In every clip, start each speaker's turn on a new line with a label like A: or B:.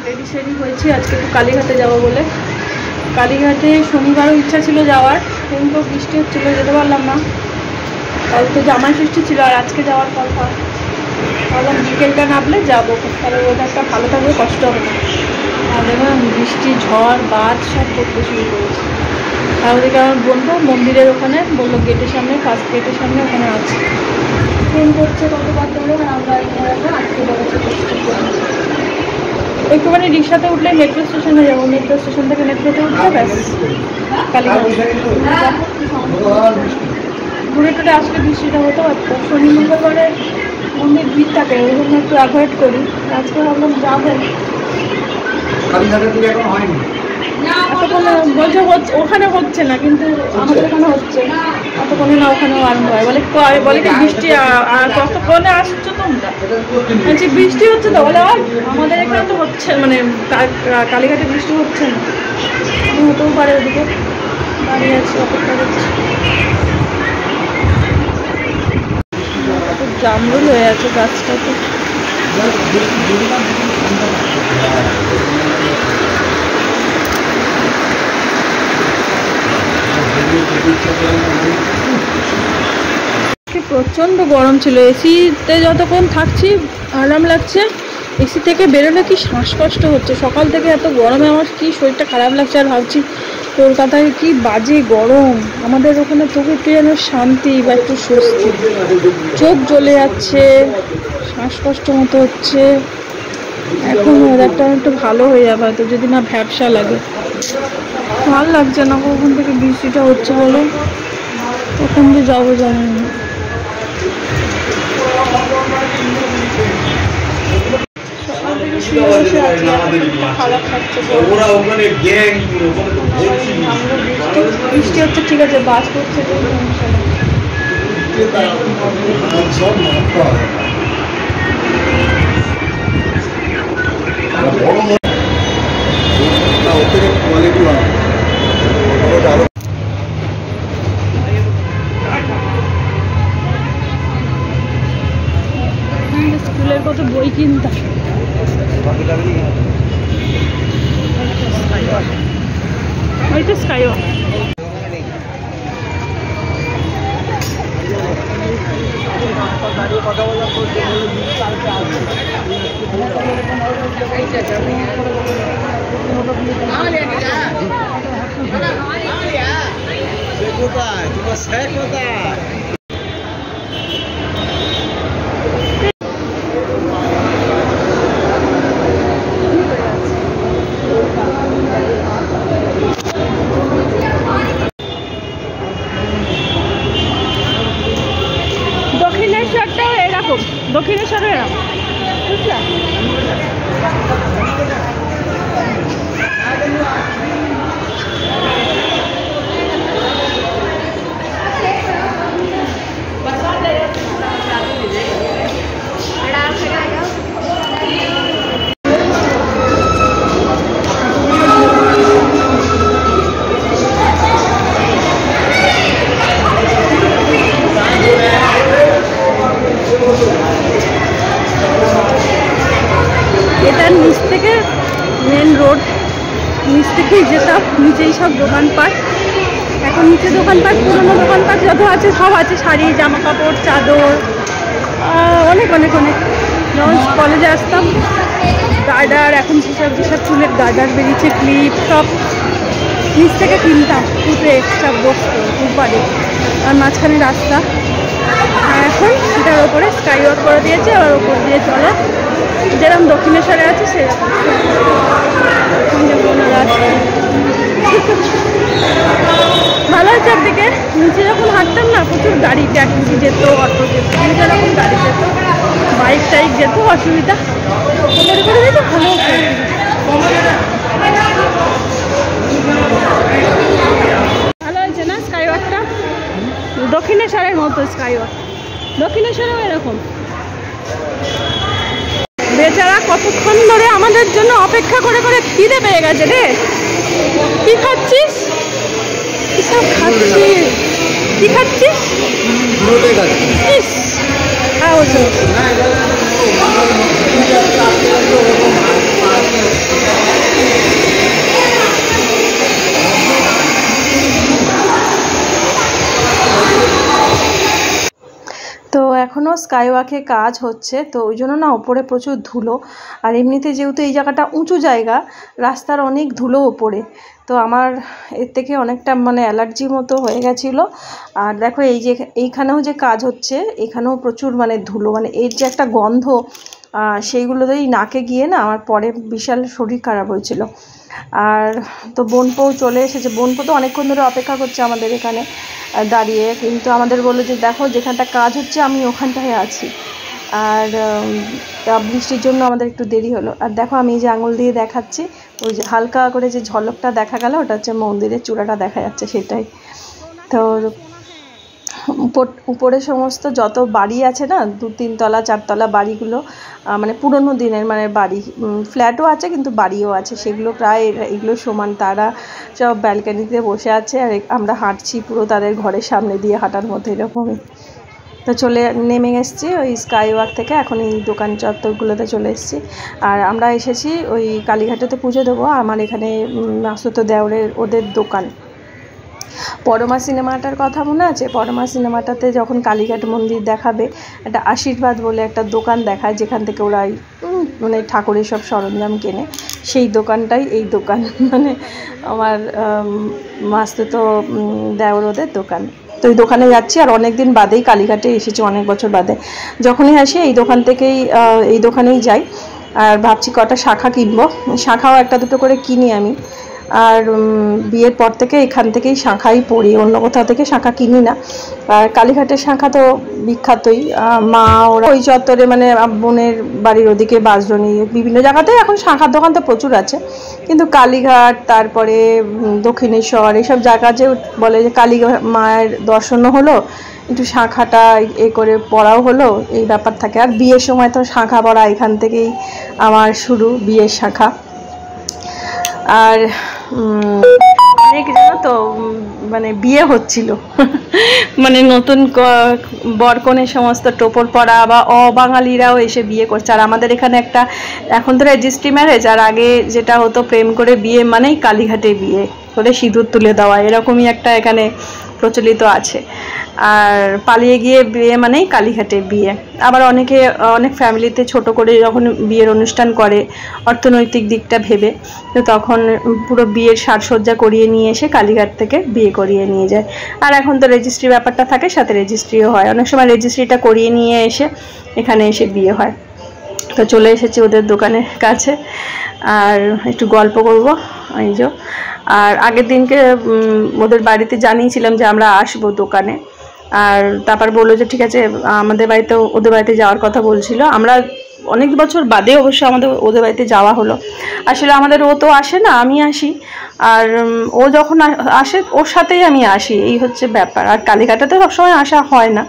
A: Ready সেডি হয়েছি আজকে একটু কালীঘাটে যাবো বলে। কালীঘাটে শনিবারও ইচ্ছা ছিল যাওয়ার, কিন্তু বৃষ্টি হচ্ছিলো, যেতে পারলাম না। কাল তো জামাই ষষ্ঠী ছিল আর আজকে যাওয়ার কথা। ভাবলাম বিকেলটা নামলে যাবো, তাহলে ওয়েদারটা ভালো থাকবে, কষ্ট হবে না। আর দেখলাম বৃষ্টি ঝড় বাদ সব করতে শুরু করেছে। আর ওদিকে আমার বন্ধু মন্দিরের ওখানে বললো গেটের সামনে, ফার্স্ট গেটের সামনে ওখানে আছে, ট্রেন করছে কতবার ধরে। আর আমরা এখানে আটকে দেখাচ্ছি, একটুখানি রিক্সাতে উঠলে মেট্রো স্টেশনে যাবো, মেট্রো স্টেশন থেকে মেট্রোতে উঠলে ব্যাস কালীঘাট। ঘুরে টুরে আসলে বৃষ্টিটা হতে পারতো। শনি মঙ্গলবারে মন্দির ভিড় থাকে, ওই জন্য একটু অ্যাভয়েড করি। আজকে ভাবলাম যাবো। বলছে ওখানে হচ্ছে না, কিন্তু আমাদের ওখানে হচ্ছে। অতক্ষণে না ওখানেও আরম্ভ হয়। বলে কি বৃষ্টি আর কতক্ষণে আসছো তোমরা? বলছি বৃষ্টি হচ্ছে তো। বলে আর আমাদের এখানে তো হচ্ছে, মানে কালীঘাটে বৃষ্টি হচ্ছে না। হতেও পারে, ওদিকে দাঁড়িয়ে আছি, অপেক্ষা করছি। জামরুল হয়ে আছে গাছটাতে। প্রচণ্ড গরম ছিল, এসিতে যতক্ষণ থাকছি আরাম লাগছে। এসি থেকে বেরোলে কি শ্বাসকষ্ট হচ্ছে। সকাল থেকে এত গরমে আমার কি শরীরটা খারাপ লাগছে। আর ভাবছি কলকাতায় কি বাজে গরম, আমাদের ওখানে তবু একটু যেন শান্তি বা একটু স্বস্তি। চোখ জ্বলে যাচ্ছে, শ্বাসকষ্ট মতো হচ্ছে। এখন ওয়েদারটা একটু ভালো হয়ে যাবে হয়তো, যদি না ভ্যাবসা লাগে। ভালো লাগছে না, কখন থেকে বৃষ্টিটা হচ্ছে বলো, কখন যে যাবো জানি না। সকাল থেকে শুয়ে বসে আছি, খারাপ লাগছে। বৃষ্টি হচ্ছে ঠিক আছে, বাস করছে, স্কুলের কত বই কিনতাম। ওইটা স্কাইওয়াক। কথা বলা দক্ষিণেশ্বরটাও এরকম, দক্ষিণেশ্বরও এরকম, বুঝলা? এটার নিচ থেকে মেন রোড, নিচ থেকেই যেতাম, নিচেই সব দোকানপাট। এখন নিচে দোকানপাট, পুরোনো দোকানপাট যত আছে সব আছে, শাড়ি, জামা কাপড়, চাদর, অনেক অনেক অনেক। যেমন কলেজে আসতাম, গার্ডার, এখন যেসব চুলের গার্ডার বেরিয়েছে, ক্লিপ, সব নিচ থেকে কিনতাম। ফুটে সব বসতো ফুটপাতে, আর মাঝখানে রাস্তা। আর এখন সেটার ওপরে স্কাইওয়াক করে দিয়েছে, আর ওপর দিয়ে চলে, যেরকম দক্ষিণেশ্বরে আছে সেরকম। ভালো হচ্ছে একদিকে, নিচে যখন হাঁটতাম না প্রচুর গাড়ি, ট্যাক্সি যেত, অটো যেত, যেরকম গাড়ি যেত, বাইক টাইক যেত, অসুবিধা করে দিত। ভালো হচ্ছে, ভালো হয়েছে না স্কাইওয়াকটা? দক্ষিণেশ্বরের মতো স্কাইওয়াক, দক্ষিণেশ্বরেও এরকম। বেচারা কতক্ষণ ধরে আমাদের জন্য অপেক্ষা করে করে খিদে পেয়ে গেছে রে। কি খাচ্ছিস? কিসব খাচ্ছিস? কি খাচ্ছিস? হ্যাঁ, এখনও স্কাইওয়াকে কাজ হচ্ছে, তো ওই জন্য না ওপরে প্রচুর ধুলো। আর এমনিতে যেহেতু এই জায়গাটা উঁচু জায়গা, রাস্তার অনেক ধুলো ওপরে, তো আমার এর থেকে অনেকটা মানে অ্যালার্জি মতো হয়ে গেছিলো। আর দেখো এই যে এইখানেও যে কাজ হচ্ছে, এখানেও প্রচুর মানে ধুলো, মানে এর যে একটা গন্ধ, সেইগুলোতেই নাকে গিয়ে না আমার পরে বিশাল শরীর খারাপ হয়েছিল। আর তো বোনপোও চলে এসেছে, বোনপো তো অনেকক্ষণ ধরে অপেক্ষা করছে আমাদের এখানে দাঁড়িয়ে, কিন্তু আমাদের বললো যে দেখো যেখানটা কাজ হচ্ছে আমি ওখানটায় আছি। আর বৃষ্টির জন্য আমাদের একটু দেরি হলো। আর দেখো আমি এই যে আঙুল দিয়ে দেখাচ্ছি, ওই যে হালকা করে যে ঝলকটা দেখা গেল ওটা হচ্ছে মন্দিরের চূড়াটা দেখা যাচ্ছে, সেটাই। তো উপরে সমস্ত যত বাড়ি আছে না, 2-3 তলা 4 তলা বাড়িগুলো মানে পুরনো দিনের মানে বাড়ি, ফ্ল্যাটও আছে কিন্তু বাড়িও আছে, সেগুলো প্রায় এগুলো সমান। তারা সব ব্যালকানিতে বসে আছে আর আমরা হাঁটছি পুরো তাদের ঘরের সামনে দিয়ে হাঁটার মধ্যে এরকমই। তো নেমে এসেছি ওই স্কাইওয়াক থেকে, এখন এই দোকান চত্বরগুলোতে চলে এসেছি। আর আমরা এসেছি ওই কালীঘাটেতে পুজো দেবো, আমার এখানে মাসুতো দেওরের ওদের দোকান। পরমা সিনেমাটার কথা মনে আছে? পরমা সিনেমাটাতে যখন কালীঘাট মন্দির দেখাবে, একটা আশীর্বাদ বলে একটা দোকান দেখায়, যেখান থেকে ওরা মানে ঠাকুরের সব সরঞ্জাম কেনে, সেই দোকানটাই এই দোকান, মানে আমার মাসুতো দেওর ওদের দোকান। তো এই দোকানে যাচ্ছি, আর অনেক দিন বাদেই কালীঘাটে এসেছি, অনেক বছর বাদে। যখনই আসি এই দোকান থেকেই এই দোকানেই যাই। আর ভাবছি কটা শাখা কিনবো, শাখাও একটা দুটো করে কিনি আমি। আর বিয়ের পর থেকে এখান থেকেই শাখাই পড়ি, অন্য কোথাও থেকে শাখা কিনি না। আর কালীঘাটের শাখা তো বিখ্যাতই, মা ওরা ওই চত্বরে মানে বোনের বাড়ির ওদিকে বাঁশদ্রোণী বিভিন্ন জায়গাতে এখন শাখার দোকান তো প্রচুর আছে, কিন্তু কালীঘাট তারপরে দক্ষিণেশ্বর এইসব জায়গা যে বলে যে কালী মায়ের দর্শনও হলো, একটু শাখাটা এ করে পড়াও হলো, এই ব্যাপার থাকে। আর বিয়ের সময় তো শাখা পড়া এখান থেকেই আমার শুরু, বিয়ের শাখা। আর অনেক জানো তো মানে বিয়ে হচ্ছিল মানে নতুন বরকনের সমস্ত টোপর পরা বা অবাঙালিরাও এসে বিয়ে করছে। আর আমাদের এখানে একটা এখন তো রেজিস্ট্রি ম্যারেজ, আর আগে যেটা হতো প্রেম করে বিয়ে মানেই কালীঘাটে বিয়ে করে সিঁদুর তুলে দেওয়া, এরকমই একটা এখানে প্রচলিত আছে। আর পালিয়ে গিয়ে বিয়ে মানেই কালীঘাটে বিয়ে। আবার অনেক ফ্যামিলিতে ছোট করে যখন বিয়ের অনুষ্ঠান করে অর্থনৈতিক দিকটা ভেবে, তো তখন পুরো বিয়ের সাজসজ্জা করিয়ে নিয়ে এসে কালীঘাট থেকে বিয়ে করিয়ে নিয়ে যায়। আর এখন তো রেজিস্ট্রি ব্যাপারটা থাকে, সাথে রেজিস্ট্রিও হয়, অনেক সময় রেজিস্ট্রিটা করিয়ে নিয়ে এসে এখানে এসে বিয়ে হয়। তো চলে এসেছি ওদের দোকানের কাছে, আর একটু গল্প করব এই যে। আর আগের দিনকে ওদের বাড়িতে জানিয়েছিলাম যে আমরা আসবো দোকানে, আর তারপর বললো যে ঠিক আছে আমাদের বাড়িতেও ওদের বাড়িতে যাওয়ার কথা বলছিল। আমরা অনেক বছর বাদে অবশ্য ওদের বাড়িতে যাওয়া হলো। আসলে আমাদের ও তো আসে না, আমি আসি, আর ও যখন আসে ওর সাথেই আমি আসি, এই হচ্ছে ব্যাপার। আর কালীঘাটাতে সবসময় আসা হয় না,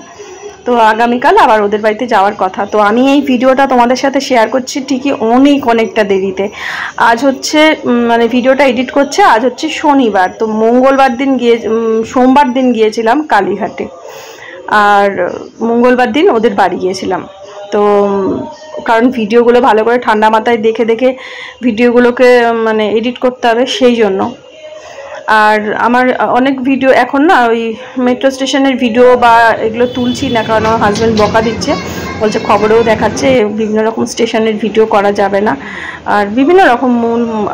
A: তো আগামীকাল আবার ওদের বাড়িতে যাওয়ার কথা। তো আমি এই ভিডিওটা তোমাদের সাথে শেয়ার করছি ঠিকই অনেকটা দেরিতে। আজ হচ্ছে মানে ভিডিওটা এডিট করছে, আজ হচ্ছে শনিবার, তো সোমবার দিন গিয়েছিলাম কালীঘাটে, আর মঙ্গলবার দিন ওদের বাড়ি গিয়েছিলাম। তো কারণ ভিডিওগুলো ভালো করে ঠান্ডা মাথায় দেখে ভিডিওগুলোকে মানে এডিট করতে হবে, সেই জন্য। আর আমার অনেক ভিডিও এখন না ওই মেট্রো স্টেশনের ভিডিও বা এগুলো তুলছি না, কারণ আমার হাজব্যান্ড বকা দিচ্ছে, বলছে খবরেও দেখাচ্ছে বিভিন্ন রকম স্টেশনের ভিডিও করা যাবে না, আর বিভিন্ন রকম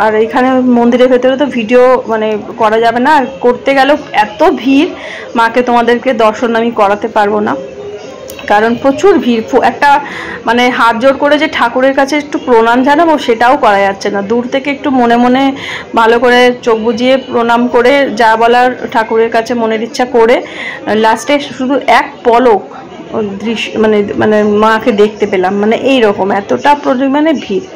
A: আর এখানে মন্দিরের ভেতরে তো ভিডিও মানে করা যাবে না, আর করতে গেলেও এত ভিড়, মাকে তোমাদেরকে দর্শন আমি করাতে পারবো না, কারণ প্রচুর ভিড়। একটা মানে হাত জোড় করে যে ঠাকুরের কাছে একটু প্রণাম জানাবো সেটাও করা যাচ্ছে না, দূর থেকে একটু মনে মনে ভালো করে চোখ বুজিয়ে প্রণাম করে যা বলার ঠাকুরের কাছে মনের ইচ্ছা করে লাস্টে শুধু এক পলক দৃশ্য মানে মাকে দেখতে পেলাম, মানে এইরকম এতটা পরিমাণে ভিড়।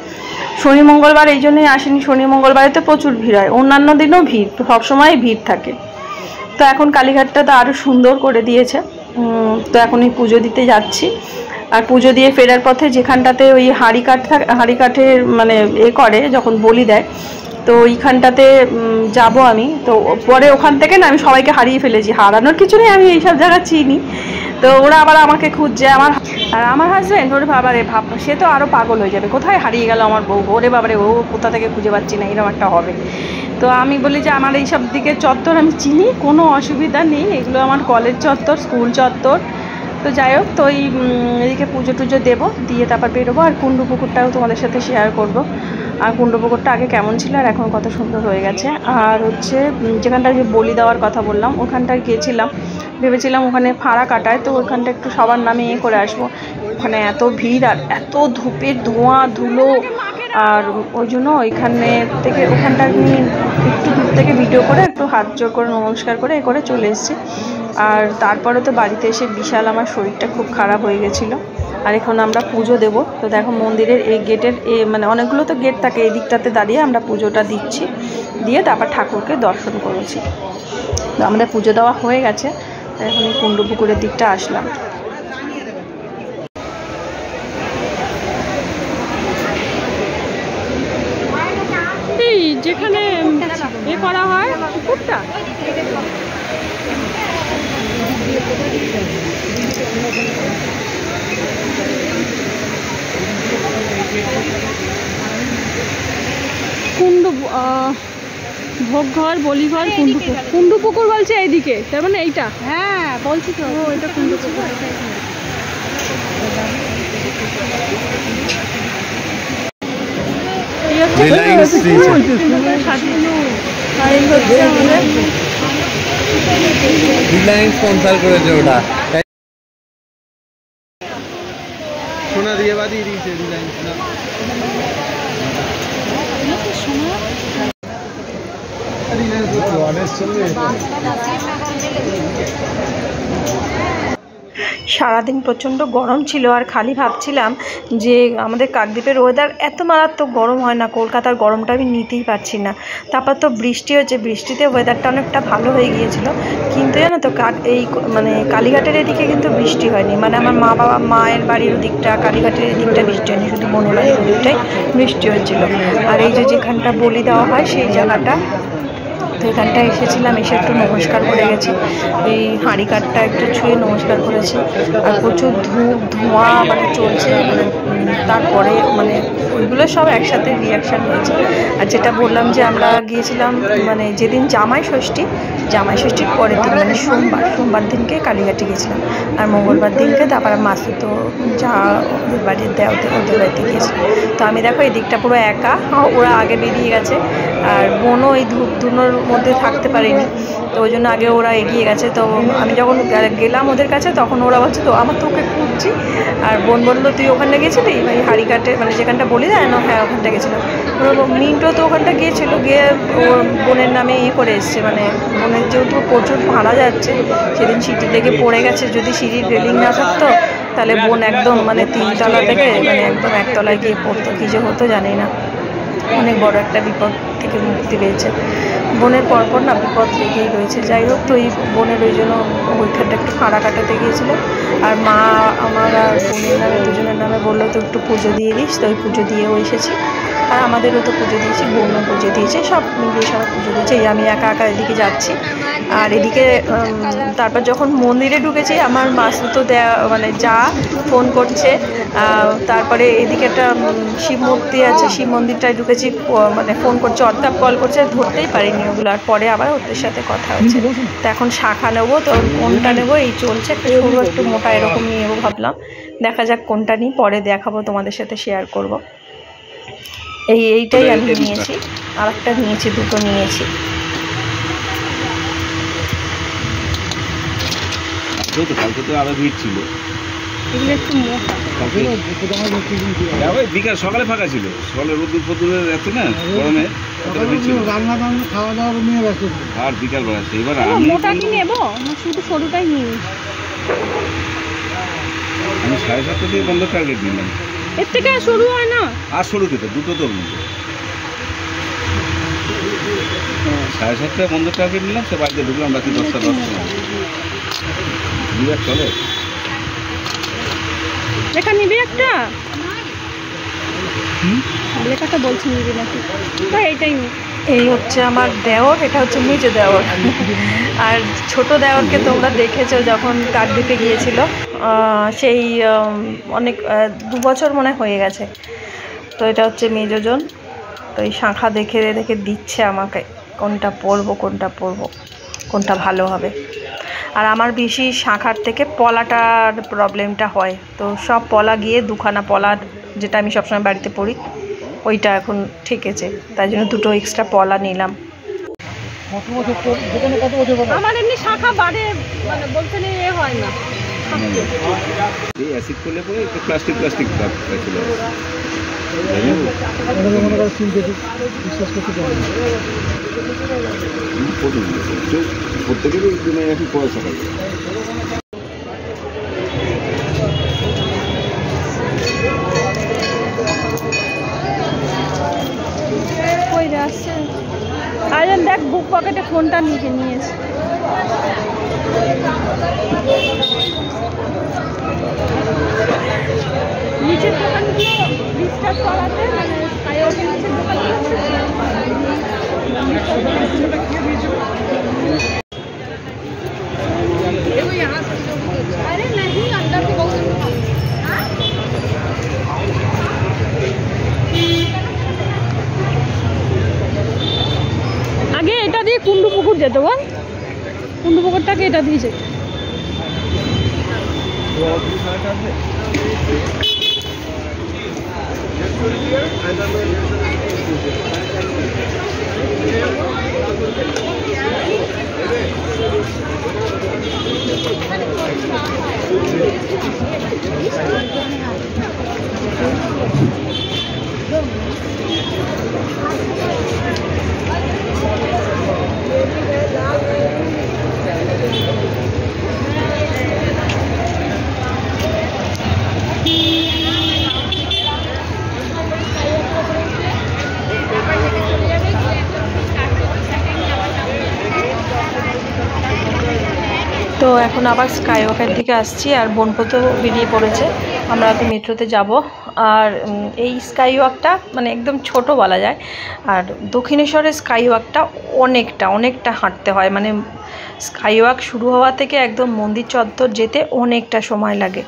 A: শনি মঙ্গলবার এই জন্যই আসেনি, শনি মঙ্গলবারে তো প্রচুর ভিড় হয়, অন্যান্য দিনও ভিড়, সবসময় ভিড় থাকে। তো এখন কালীঘাটটা তো আরও সুন্দর করে দিয়েছে, তো এখন এই পুজো দিতে যাচ্ছি। আর পুজো দিয়ে ফেরার পথে যেখানটাতে ওই হাঁড়ি কাঠের মানে করে যখন বলি দেয়, তো ওইখানটাতে যাব আমি। তো পরে ওখান থেকে না আমি সবাইকে হারিয়ে ফেলেছি, হারানোর কিছু নেই, আমি এইসব জায়গা চিনি। তো ওরা আবার আমাকে খুঁজছে, আমার হাজব্যান্ড ওরে বাবারে সে তো আরও পাগল হয়ে যাবে, কোথায় হারিয়ে গেল আমার বউ, ওরে বাবারে ও কোথা থেকে খুঁজে পাচ্ছি না, এরকম একটা হবে। তো আমি বলি যে আমার এইসব দিকে চত্বর আমি চিনি, কোনো অসুবিধা নেই, এগুলো আমার কলেজ চত্বর, স্কুল চত্বর, তো যাই হোক, তো এদিকে পুজো টুজো দেবো, দিয়ে তারপর বেরোবো। আর কুণ্ডু পুকুরটাও তোমাদের সাথে শেয়ার করব। আর কুণ্ডু পুকুরটা আগে কেমন ছিল আর এখন কত সুন্দর হয়ে গেছে। আর হচ্ছে যেখানটা যে বলি দেওয়ার কথা বললাম, ওখানটায় গিয়েছিলাম, ভেবেছিলাম ওখানে ফাঁড়া কাটায়, তো ওখানটা একটু সবার নামে করে আসবো। ওখানে এত ভিড় আর এত ধূপের ধোঁয়া ধুলো, আর ওই জন্য ওইখানে থেকে ওখানটা আমি একটু দূর থেকে ভিডিও করে একটু হাত জোর করে নমস্কার করে করে চলে এসেছি। আর তারপরে তো বাড়িতে এসে বিশাল আমার শরীরটা খুব খারাপ হয়ে গেছিলো। আর এখন আমরা পুজো দেবো। তো দেখো মন্দিরের এই গেটের মানে অনেকগুলো তো গেট থাকে, এই দিকটাতে দাঁড়িয়ে আমরা পুজোটা দিচ্ছি, দিয়ে তারপর ঠাকুরকে দর্শন করেছি। তো আমাদের পুজো দেওয়া হয়ে গেছে, এখন এই কুণ্ডু পুকুরের দিকটা আসলাম। এই যেখানে এ করা হয় পুকুরটা, কুণ্ডু ভোগঘর বলিঘর কুণ্ডু পুকুর বলছে এইদিকে, তার মানে এইটা? হ্যাঁ বলছি তো, এটা কুণ্ডু পুকুর।
B: স্পন্সর করেছে ওটা, সোনা দিয়ে বাদিয়ে দিয়েছে রিলায়েন্স না।
A: সারাদিন প্রচণ্ড গরম ছিল, আর খালি ভাবছিলাম যে আমাদের কাকদ্বীপের ওয়েদার এত মারাত্মক গরম হয় না, কলকাতার গরমটা আমি নিতেই পারছি না। তারপর তো বৃষ্টি হচ্ছে, বৃষ্টিতে ওয়েদারটা অনেকটা ভালো হয়ে গিয়েছিল, কিন্তু জানো তো এই মানে কালীঘাটের এদিকে কিন্তু বৃষ্টি হয়নি। মানে আমার মায়ের বাড়ির ওদিকটা, কালীঘাটের এদিকটা বৃষ্টি হয়নি, শুধু বোনের বাড়ির ওদিকটাই বৃষ্টি হচ্ছিল। আর এই যে যেখানটা বলি দেওয়া হয় সেই জায়গাটা, তো এখানটায় এসেছিলাম, এসে একটু নমস্কার করে গেছি, এই হাঁড়ি কাঠটা একটু ছুঁয়ে নমস্কার করেছি। আর প্রচুর ধোঁয়া মানে চলছে, মানে তারপরে মানে ওইগুলো সব একসাথে রিয়াকশান হয়েছে। আর যেটা বললাম যে আমরা গিয়েছিলাম মানে যেদিন জামাই ষষ্ঠীর পরের দিন, মানে সোমবার দিনকে কালীঘাটে গিয়েছিলাম, আর মঙ্গলবার দিনকে তারপরে মাসুতো যা ওদের বাড়ির ওদের বাড়িতে গিয়েছিলাম। তো আমি দেখো এই দিকটা পুরো একা, ওরা আগে বেরিয়ে গেছে, আর বোনও এই ধূপধুনোর মধ্যে থাকতে পারেনি, তো ওই জন্য আগে ওরা এগিয়ে গেছে। তো আমি যখন গেলাম ওদের কাছে, তখন ওরা বলছে তো আমার তোকে খুঁজছি। আর বোন বললো তুই ওখানটা গেছিলি, মানে হাড়িকাটে, মানে যেখানটা বলি দেয় না, হ্যাঁ ওখানটা গেছিলো। মিন্টু তো ওখানটা গিয়েছিল, গিয়ে বোনের নামে করে এসছে, মানে বোনের যেহেতু প্রচুর ভাড়া যাচ্ছে, সেদিন সিঁড়ি থেকে পড়ে গেছে, যদি সিঁড়ির রেলিং না থাকতো তাহলে বোন একদম মানে 3 তলা থেকে মানে একদম 1 তলায় গিয়ে পড়তো, কী যে হতো জানি না। অনেক বড় একটা বিপদ থেকে মুক্তি পেয়েছে। বোনের পরপর না বিপদ লেগেই রয়েছে। যাই হোক, তো এই বোনের ওই জন্য ওইখানটা একটু ফাঁড়া কাটাতে গিয়েছিল, আর মা আমার আর বোনের নামে দুজনের নামে বললো তো একটু পুজো দিয়ে দিস, তো ওই পুজো দিয়েও এসেছি। আর আমাদেরও তো পুজো দিয়েছি, বোনও পুজো দিয়েছে, সব মিলিয়ে সব পুজো দিয়েছে। এই আমি একা এদিকে যাচ্ছি। আর এদিকে তারপর যখন মন্দিরে ঢুকেছি, আমার মাসুতো মানে যা ফোন করছে, তারপরে এদিকে একটা শিব মূর্তি আছে, শিব মন্দিরটায় ঢুকেছি, মানে ফোন করছে, অর্থাৎ কল করছে, ধরতেই পারিনি ওগুলো। আর পরে আবার ওদের সাথে কথা হচ্ছে। তো এখন শাখা নেবো, তো কোনটা নেবো এই চলছে, একটু সরু একটু মোটা এরকম নিয়ে নেবো ভাবলাম, দেখা যাক কোনটা নিই, পরে দেখাবো, তোমাদের সাথে শেয়ার করব। এইটাই আমি নিয়েছি, আর একটা নিয়েছি, দুটো নিয়েছি।
B: কালকে তো আরো ভিড় ছিল, বিকাল সকালে ফাঁকা ছিল, সকালে রোদ্দুর ফতুরের এত না গরমে রান্না বান্না খাওয়া দাওয়া নিয়ে ব্যস্ত, আর বিকাল বেলা এবার
A: মোটা কি নেবো না শুধু সরুটাই নিই?
B: আমি 7:30 দিয়ে বন্ধ টার্গেট নিলাম,
A: এর থেকে সরু হয় না। আর
B: সরু খেতে দুটো তোর মধ্যে 7:30 বন্ধ টার্গেট নিলাম, সে বাড়িতে ঢুকলাম রাত্রি 10টা 10 বিরাট চলে।
A: লেখা নিবি একটা, লেখাটা বলছি নিবি নাকি? তো এইটাই নি। এই হচ্ছে আমার দেওর, এটা হচ্ছে মেজো দেওর। আর ছোট দেওরকে তোমরা দেখেছো যখন কাকদ্বীপে গিয়েছিল, সেই অনেক 2 বছর মনে হয়ে গেছে। তো এটা হচ্ছে মেজোজন। তো এই শাঁখা দেখে দেখে দিচ্ছে আমাকে কোনটা পরবো, কোনটা ভালো হবে।
C: আর আমার বেশি শাঁখার থেকে পলাটার প্রবলেমটা হয়, তো সব পলা গিয়ে দুখানা পলার, যেটা আমি সবসময় বাড়িতে পড়ি, ওইটা এখন ঠেকেছে, তাই জন্য দুটো এক্সট্রা পলা নিলাম।
A: আমার এমনি শাখা বাড়ে, মানে বলতে নেই এ হয় না।
B: এই অ্যাসিড করলে পরে একটু প্লাস্টিক ভাব চলে আসে। প্রত্যেকেরই দিনে এখন পয়সা পাই।
A: কই রে আসছে? আরে দেখ বুক পকেটে ফোনটা নিয়েছে। নিচের দোকানগুলো রিস্টার্ট করাতে, মানে স্কাইওয়াকের নিচের দোকানগুলো अरे नहीं अंदर से बहुत আগে এটা দিয়ে কুন্ডু পুকুর যেত, বল কুন্ডু পুকুরটাকে এটা দিয়ে যেত।
C: তো এখন আবার স্কাইওয়াকের দিকে আসছি, আর বোনপো বেরিয়ে পড়েছে, আমরা তো মেট্রোতে যাব। আর এই স্কাইওয়াকটা মানে একদম ছোট বলা যায়, আর দক্ষিণেশ্বরের স্কাইওয়াকটা অনেকটা হাঁটতে হয়, মানে স্কাইওয়াক শুরু হওয়া থেকে একদম মন্দির চত্বর যেতে অনেকটা সময় লাগে।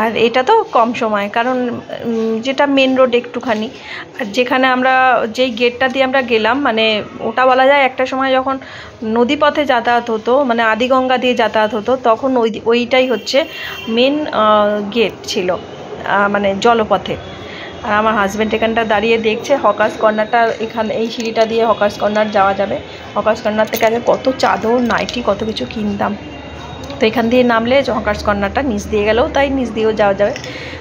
C: আর এটা তো কম সময়, কারণ যেটা মেন রোড একটুখানি, আর যেখানে আমরা যেই গেটটা দিয়ে আমরা গেলাম, মানে ওটা বলা যায় একটা সময় যখন নদীপথে যাতায়াত হতো, মানে আদিগঙ্গা দিয়ে যাতায়াত হতো, তখন ওইটাই হচ্ছে মেন গেট ছিল, মানে জলপথে। আর আমার হাজব্যান্ড এখানটা দাঁড়িয়ে দেখছে হকার্স কর্নারটা, এখানে এই সিঁড়িটা দিয়ে হকার্স কর্নার যাওয়া যাবে। হকার্স কর্নার থেকে আগে কত চাদর নাইটি কত কিছু কিনতাম, তো এখান দিয়ে নামলে হকার্স কর্নারটা নিচ দিয়ে গেলেও তাই নিচ দিয়েও যাওয়া যাবে।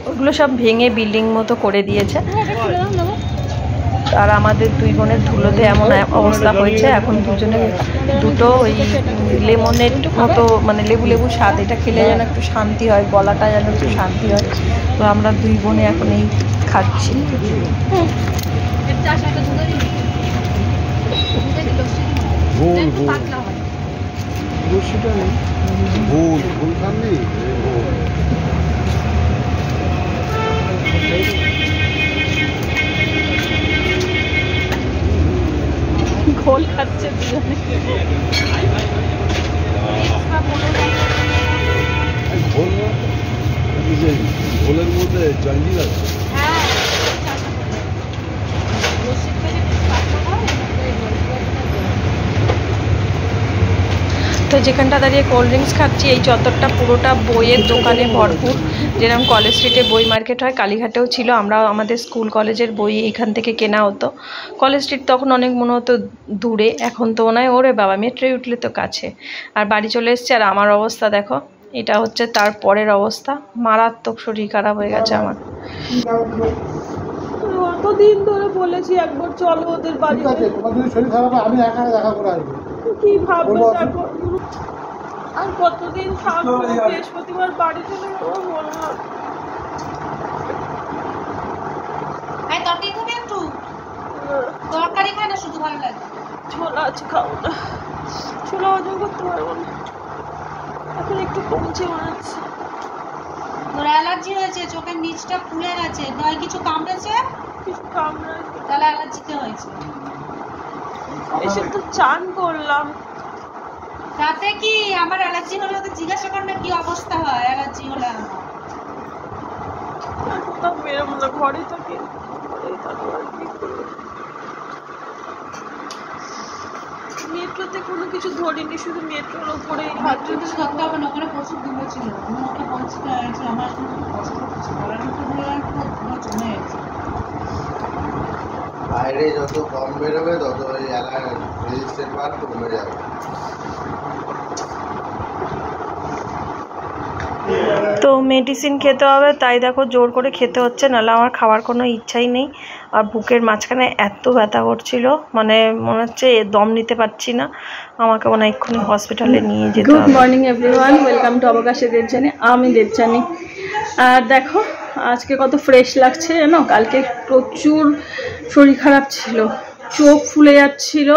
C: ওগুলো সব ভেঙে বিল্ডিং মতো করে দিয়েছে। আর আমাদের দুই বোনের ধুলোতে এমন অবস্থা হয়েছে, এখন দুজনে দুটো ওই লেমনের মতো, মানে লেবু স্বাদ, এটা খেলে যেন একটু শান্তি হয়, গলাটা যেন একটু শান্তি হয়। তো আমরা দুই বোনে এখন এই খাচ্ছি।
A: ঘোল খাচ্ছে দুজনে।
B: ঘোলের মধ্যে জঞ্জিল আছে।
C: তো যেখানটা দাঁড়িয়ে কোল্ড ড্রিঙ্কস খাচ্ছি, এই চত্বরটা পুরোটা বইয়ের দোকানে ভরপুর। যেরকম কলেজ স্ট্রিটে বই মার্কেট হয়, কালীঘাটেও ছিল। আমরা আমাদের স্কুল কলেজের বই এখান থেকে কেনা হতো। কলেজ স্ট্রিট তখন অনেক মনে হতো দূরে, এখন তো মনে হয় ওরে বাবা মেট্রোয় উঠলে তো কাছে। আর বাড়ি চলে এসছে, আর আমার অবস্থা দেখো, এটা হচ্ছে তার পরের অবস্থা। মারাত্মক শরীর খারাপ হয়ে গেছে আমার।
A: কতদিন ধরে বলেছি একবার চলো ওদের বাড়ি।
D: শরীর খারাপ আমি একা দেখা করে আসবো।
A: কি ভাবলো দেখো, আর কতদিন থাকবো? বৃহস্পতিবার বাড়ি চলে যাবো বললাম।
E: তরকারি খায় না, শুধু ভালো লাগে।
A: ছোলা আছে, খাবো না। ছোলা হজম করতে পারবো না, এখন একটু কমছে মনে হচ্ছে।
E: তোর অ্যালার্জি হয়েছে, চোখের নিচটা ফুলে গেছে, নয় কিছু কামড়েছে?
A: কিছু কামড়ায়,
E: তাহলে অ্যালার্জিতে হয়েছে।
A: এসে তো চান করলাম।
E: তাতে কি আমার অ্যালার্জি হলে তো জিজ্ঞাসা করবে কি অবস্থা হয় অ্যালার্জি হলে আমার।
A: কোথাও বেরোবো না, ঘরে থাকি, ঘরেই থাকবো। আর কি করবো?
C: মেট্রোতে কোনো কিছু ধরিনি, শুধু মেট্রোর উপরে
E: ধরতে হবে না, ওখানে প্রচুর ধুলো ছিল। আমি ওকে বলছি আমার এখন খুব কষ্ট হচ্ছে, গলার মতো ধুলো জমে গেছে।
F: বাইরে যত কম বেরোবে তত ওই এলাকার রেজিস্ট্রেট পার কমে যাবে।
C: তো মেডিসিন খেতে হবে, তাই দেখো জোর করে খেতে হচ্ছে, নাহলে আমার খাওয়ার কোনো ইচ্ছাই নেই। আর বুকের মাঝখানে এত ব্যথা করছিল, মানে মনে হচ্ছে দম নিতে পারছি না, আমাকে মনে হয় এক্ষুনি হসপিটালে নিয়ে যেতে হবে।
A: Good morning everyone, welcome to অবকাশের দেবযানী। আমি দেবযানী। আর দেখো আজকে কত ফ্রেশ লাগছে জানো। কালকে প্রচুর শরীর খারাপ ছিল, চোখ ফুলে যাচ্ছিল।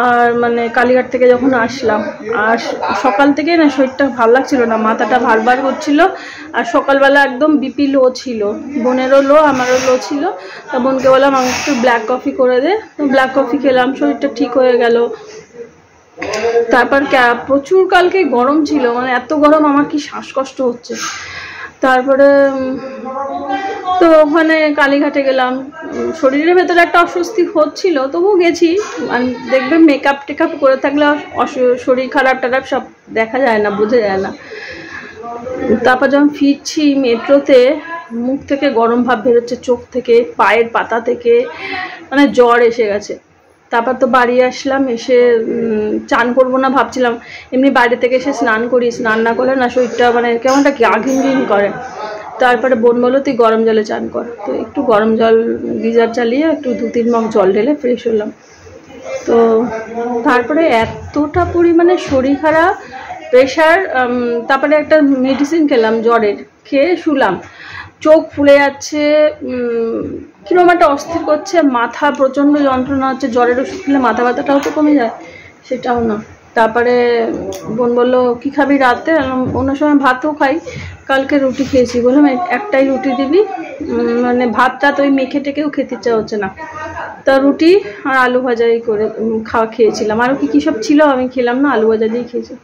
A: আর মানে কালীঘাট থেকে যখন আসলাম, আর সকাল থেকে না শরীরটা ভালো লাগছিল না, মাথাটা ভারবার করছিল। আর সকালবেলা একদম বিপি লো ছিল, বোনেরও লো, আমারও লো ছিল। তা বোনকে বললাম আমাকে একটু ব্ল্যাক কফি করে দে, তো ব্ল্যাক কফি খেলাম, শরীরটা ঠিক হয়ে গেল। তারপর প্রচুর কালকে গরম ছিল, মানে এত গরম আমার কি শ্বাসকষ্ট হচ্ছে। তারপরে তো ওখানে কালীঘাটে গেলাম, শরীরের ভেতরে একটা অস্বস্তি হচ্ছিল, তবু গেছি। দেখবে মেকআপ টেকআপ করে থাকলে শরীর খারাপ টারাপ সব দেখা যায় না, বোঝা যায় না। তারপর যখন ফিরছি মেট্রোতে, মুখ থেকে গরম ভাব বেরোচ্ছে, চোখ থেকে, পায়ের পাতা থেকে, মানে জ্বর এসে গেছে। তারপর তো বাড়ি আসলাম, এসে চান করবো না ভাবছিলাম, এমনি বাইরে থেকে এসে স্নান করি, স্নান না করলে না শরীরটা মানে কেমনটা ঘিন করে। তারপরে বোন বললো তুই গরম জলে চান কর, তো একটু গরম জল গিজার চালিয়ে একটু 2-3 মগ জল ঢেলে ফ্রেশ হলাম। তো তারপরে এতটা পরিমাণে শরীর খারাপ, প্রেশার, তারপরে একটা মেডিসিন খেলাম জ্বরের, খেয়ে শুলাম। চোখ ফুলে যাচ্ছে, কিরকম একটা অস্থির করছে, মাথা প্রচণ্ড যন্ত্রণা হচ্ছে। জ্বরের ওষুধ খেলে মাথা ব্যথাটাও তো কমে যায়, সেটাও না। তারপরে বোন বললো কী খাবি রাতে, অন্য সময় ভাতও খাই, কালকে রুটি খেয়েছি। বললাম একটাই রুটি দিবি, মানে ভাতটা তো ওই মেখে টেকেও খেতে ইচ্ছা হচ্ছে না। তা রুটি আর আলু ভাজাই করে খেয়েছিলাম, আরও কী সব ছিল আমি খেলাম না, আলু ভাজা দিয়ে খেয়েছি।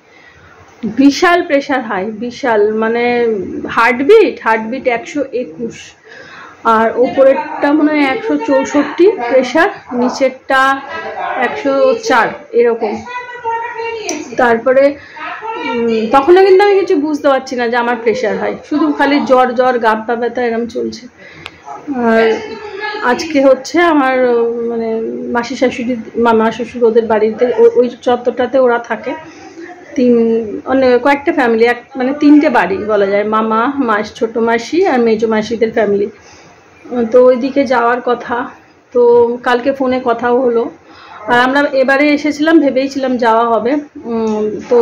A: বিশাল প্রেশার হাই, বিশাল, মানে হার্টবিট 121, আর ওপরেরটা মনে হয় 164 প্রেশার, নিচেরটা 104 এরকম। তারপরে তখনও কিন্তু আমি কিছু বুঝতে পারছি না যে আমার প্রেশার হাই, শুধু খালি জ্বর জ্বর, গা পা ব্যথা এরকম চলছে। আর আজকে হচ্ছে আমার মানে মাসি শাশুড়ি, মামা শ্বশুর, ওদের বাড়িতে ওই চত্বরটাতে ওরা থাকে, কয়েকটা ফ্যামিলি, মানে 3টে বাড়ি বলা যায়, মামা, ছোটো মাসি আর মেজো মাসিদের ফ্যামিলি। তো ওইদিকে যাওয়ার কথা, তো কালকে ফোনে কথাও হলো। আর আমরা এবারে এসেছিলাম, ভেবেইছিলাম যাওয়া হবে, তো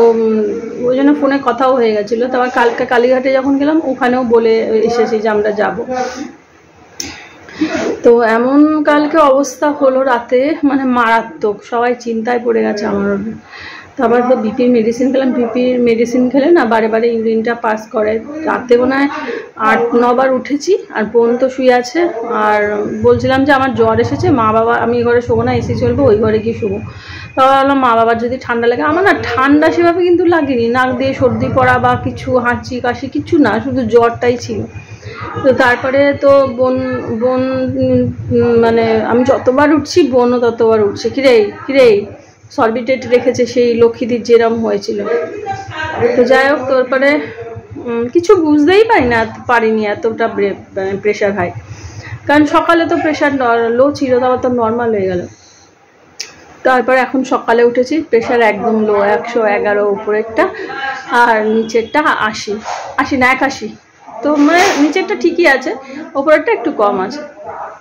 A: ওই জন্য ফোনে কথাও হয়ে গেছিলো। তারপর কালকে কালীঘাটে যখন গেলাম, ওখানেও বলে এসেছি যে আমরা যাব। তো এমন কালকে অবস্থা হলো রাতে, মানে মারাত্মক, সবাই চিন্তায় পড়ে গেছে আমার। তারপর তো বিপির মেডিসিন খেলাম, বিপির মেডিসিন খেলে না বারে বারে ইউরিনটা পাস করে। রাতে মনে হয় 8-9 বার উঠেছি, আর বোন তো শুয়ে আছে। আর বলছিলাম যে আমার জ্বর এসেছে, মা বাবা, আমি এই ঘরে শোবো না, এসি চলবে, ওই ঘরে গিয়ে শোবো। তারপর বললাম মা বাবার যদি ঠান্ডা লাগে, আমার না ঠান্ডা সেভাবে কিন্তু লাগেনি, নাক দিয়ে সর্দি পড়া বা কিছু, হাঁচি কাশি কিছু না, শুধু জ্বরটাই ছিল। তো তারপরে তো বোন মানে আমি যতবার উঠছি বোনও ততবার উঠছে, কিরে সরবিটেট রেখেছে, সেই লক্ষ্মীদির যেরম হয়েছিল। তো যাই হোক, তারপরে কিছু বুঝতেই পারিনি এতটা প্রেশার হাই, কারণ সকালে তো প্রেশার লো ছিল, তারপর তো নর্মাল হয়ে গেল। তারপর এখন সকালে উঠেছি, প্রেশার একদম লো, 111 উপরেরটা, আর নিচেরটা 80 না 81। তো মানে নিচেরটা ঠিকই আছে, ওপরেরটা একটু কম আছে।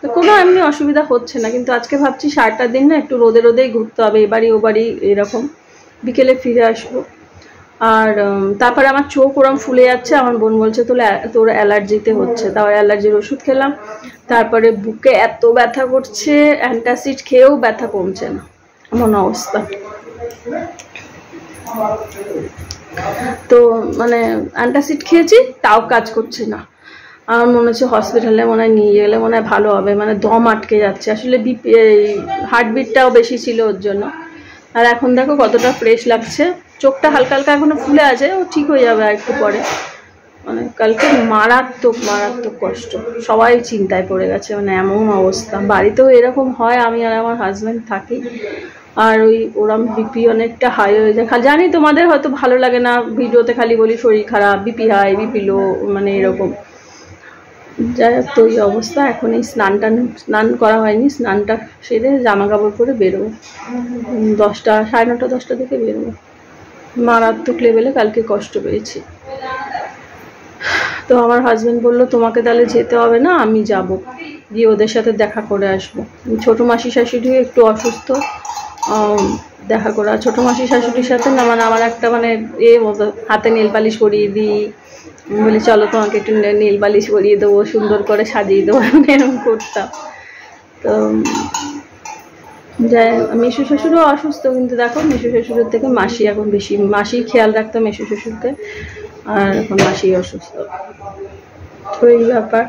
A: তো কোনো এমনি অসুবিধা হচ্ছে না, কিন্তু আজকে ভাবছি সারাটা দিন না একটু রোদেই ঘুরতে হবে, এবারই ও বাড়ি এরকম, বিকেলে ফিরে আসবো। আর তারপরে আমার চোখ ওরম ফুলে যাচ্ছে, আমার বোন বলছে তোর অ্যালার্জিতে হচ্ছে, তাও অ্যালার্জির ওষুধ খেলাম। তারপরে বুকে এত ব্যথা করছে, অ্যান্টাসিড খেয়েও ব্যথা কমছে না, এমন অবস্থা। তো মানে অ্যান্টাসিড খেয়েছি, তাও কাজ করছে না। আমার মনে হচ্ছে হসপিটালে মনে হয় নিয়ে গেলে মনে হয় ভালো হবে, মানে দম আটকে যাচ্ছে, আসলে হার্টবিটটাও বেশি ছিল ওর জন্য। আর এখন দেখো কতটা ফ্রেশ লাগছে, চোখটা হালকা হালকা এখনো ফুলে আছে, ও ঠিক হয়ে যাবে আর একটু পরে। মানে কালকে মারাত্মক কষ্ট, সবাই চিন্তায় পড়ে গেছে, মানে এমন অবস্থা। বাড়িতেও এরকম হয়, আমি আর আমার হাজব্যান্ড থাকি, আর ওরম বিপি অনেকটা হাই হয়ে যায়। জানি তোমাদের হয়তো ভালো লাগে না, ভিডিওতে খালি বলি শরীর খারাপ, বিপি হাই, বিপি লো, মানে এরকম। যাই হোক, তো এই অবস্থা। এখন এই স্নান করা হয়নি, স্নানটা সেরে জামা কাপড় পরে বেরোবো। 10টা, 9:30, 10টার দিকে বেরোবো। মারাত্মক লেভেলে কালকে কষ্ট পেয়েছি। তো আমার হাজব্যান্ড বললো তোমাকে তাহলে যেতে হবে না, আমি যাব, গিয়ে ওদের সাথে দেখা করে আসবো। ছোটো মাসি শাশুড়ি একটু অসুস্থ, দেখা করা। ছোটো মাসি শাশুড়ির সাথে না মানে আমার একটা মানে হাতে নীল পালিশ পরিয়ে দিই, বলি চলো তোমাকে একটু নীল পালিশ পরিয়ে দেবো, সুন্দর করে সাজিয়ে দেবো, এরকম করতাম। তো যাই, মেসো শ্বশুরও অসুস্থ, কিন্তু দেখো মেসো শ্বশুরের থেকে মাসি এখন বেশি, মাসি খেয়াল রাখতো মেসো শ্বশুরকে, আর এখন মাসি অসুস্থ। তো এই ব্যাপার।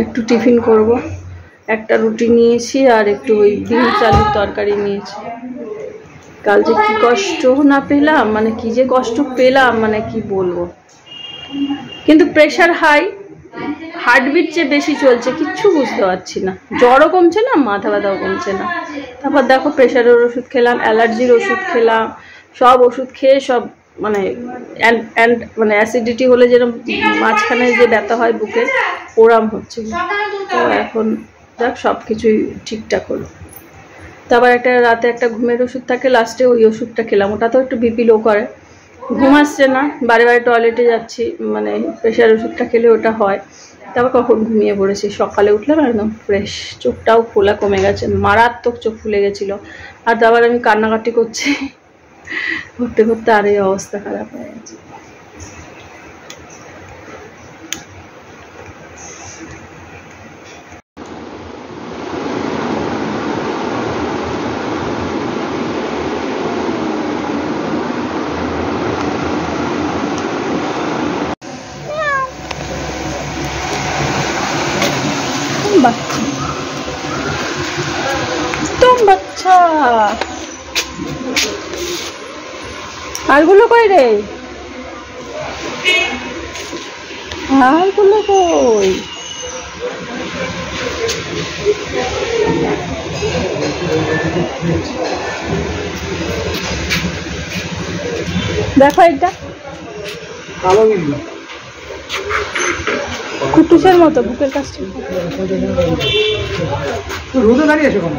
A: একটু টিফিন করব, একটা রুটি নিয়েছি আর একটু ওই ডিম চালের তরকারি নিয়েছি। কাল যে কি কষ্ট না পেলাম, মানে কি যে কষ্ট পেলাম, মানে কি বলবো। কিন্তু প্রেশার হাই, হার্টবিট যে বেশি চলছে, কিচ্ছু বুঝতে পারছি না। জ্বরও কমছে না, মাথা ব্যথাও কমছে না। তারপর দেখো প্রেশারের ওষুধ খেলাম, অ্যালার্জির ওষুধ খেলাম, সব ওষুধ খেয়ে সব মানে মানে অ্যাসিডিটি হলে যেরকম মাঝখানে যে ব্যথা হয় বুকে, ওরাম হচ্ছে। তো এখন যাক সব কিছুই ঠিকঠাক হলো। তারপর একটা রাতে একটা ঘুমের ওষুধ থাকে, লাস্টে ওই ওষুধটা খেলাম। ওটা তো একটু বিপি লো করে, ঘুম আসছে না, বারে বারে টয়লেটে যাচ্ছি, মানে প্রেশার ওষুধটা খেলে ওটা হয়। তারপর কখন ঘুমিয়ে পড়েছি, সকালে উঠলাম একদম ফ্রেশ, চোখটাও ফোলা কমে গেছে, মারাত্মক চোখ ফুলে গেছিলো। আর তারপর আমি কান্নাকাটি করছি, করতে করতে আর এই অবস্থা খারাপ হয়ে গেছে। বাচ্চা আরগুলো কই রে, আরগুলো কই? দেখো এটা কুটুসের মতো বুকের কাছে রোদে দাঁড়িয়ে আছে।